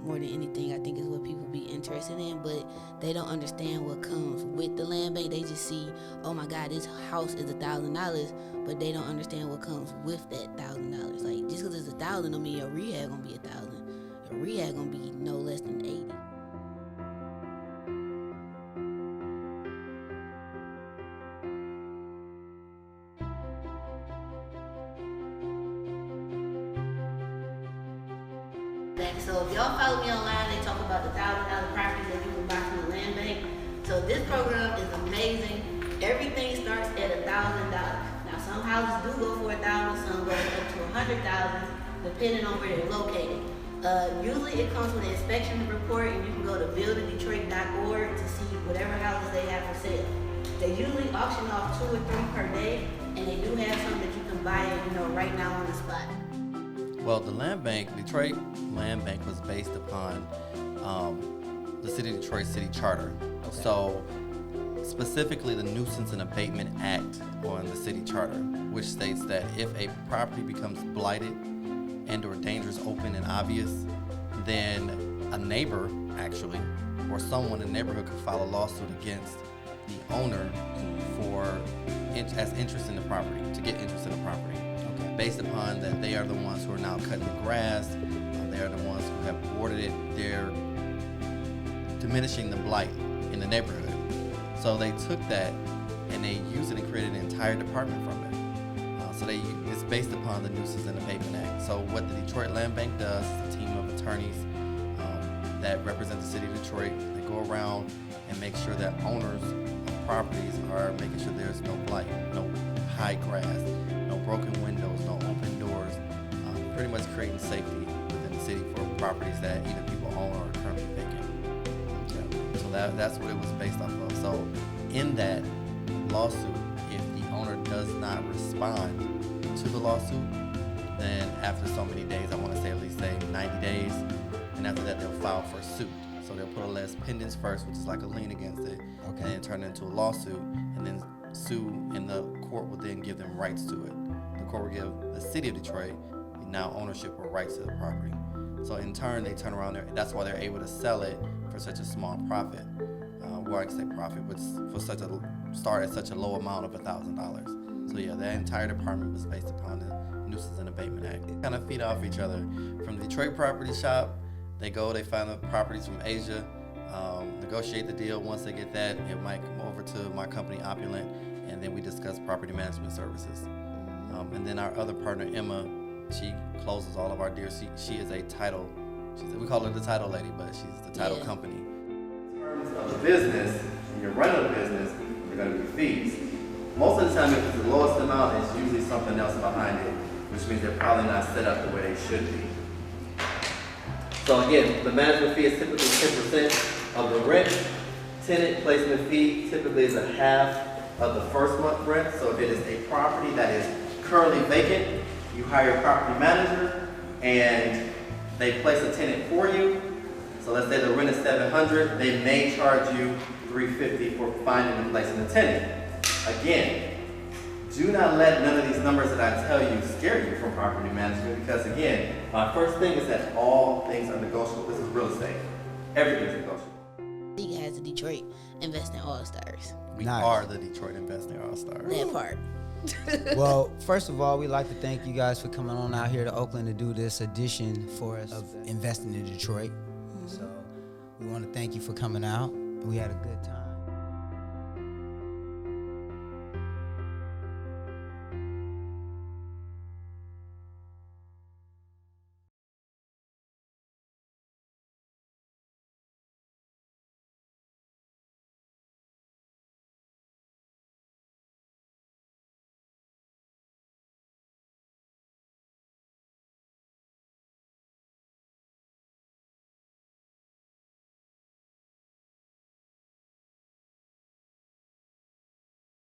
more than anything, I think is what people be interested in, but they don't understand what comes with the land bank. They just see, oh my God, this house is $1,000, but they don't understand what comes with that $1,000. Like, just because it's $1,000 don't mean your rehab gonna be $1,000. Your rehab gonna be no less than 80. So if y'all follow me online, they talk about the $1,000 properties that you can buy from the land bank. So this program is amazing. Everything starts at $1,000. Now some houses do go for $1,000, some go up to $100,000, depending on where they're located. Usually it comes with an inspection report, and you can go to buildingdetroit.org to see whatever houses they have for sale. They usually auction off 2 or 3 per day, and they do have some that you can buy, right now on the spot. Well, the land bank, Detroit Land Bank, was based upon the City of Detroit City Charter. Okay. So specifically the Nuisance and Abatement Act on the City Charter, which states that if a property becomes blighted and or dangerous, open, and obvious, then a neighbor, actually, or someone in the neighborhood could file a lawsuit against the owner as interest in the property, to get interest in the property. Based upon that they are the ones who are now cutting the grass, they are the ones who have boarded it, they're diminishing the blight in the neighborhood. So they took that and they used it and created an entire department from it. It's based upon the Nuisance and Abatement Act. So what the Detroit Land Bank does is a team of attorneys that represent the city of Detroit. They go around and make sure that owners of properties are making sure there's no blight, no high grass, no broken windows, no open doors, pretty much creating safety within the city for properties that either people own or are currently vacant. Yeah. So that's what it was based off of. So in that lawsuit, if the owner does not respond to the lawsuit, then after so many days, I want to say at least 90 days, and after that they'll file for a suit. So they'll put a les pendens first, which is like a lien against it, and then turn it into a lawsuit, and then sue, and the court will then give them rights to it. The court will give the city of Detroit now ownership or rights to the property. So in turn, they turn around there. That's why they're able to sell it for such a small profit. Well, I can say profit, but start at such a low amount of $1,000. So yeah, that entire department was based upon the Nuisance and Abatement Act. They kind of feed off each other. From the Detroit property shop, they find the properties from Asia, negotiate the deal. Once they get that, it might come over to my company, Opulent, and then we discuss property management services. And then our other partner, Emma, she closes all of our deals. She is a title, we call her the title lady, but she's the title company. In terms of the business, when you're running a business, there are going to be fees. Most of the time, if it's the lowest amount, it's usually something else behind it, which means they're probably not set up the way they should be. So again, the management fee is typically 10% of the rent. Tenant placement fee typically is a half of the first month rent. So if it is a property that is currently vacant, you hire a property manager and they place a tenant for you. So let's say the rent is $700, they may charge you $350 for finding and placing a tenant. Again, do not let none of these numbers that I tell you scare you from property management, because again, my first thing is that all things are negotiable. This is real estate. Everything's negotiable. League has the Detroit Investing All-Stars. We are the Detroit Investing All-Stars. That part. Well, first of all, we'd like to thank you guys for coming on out here to Oakland to do this edition for us of Investing in Detroit. So we want to thank you for coming out. We had a good time.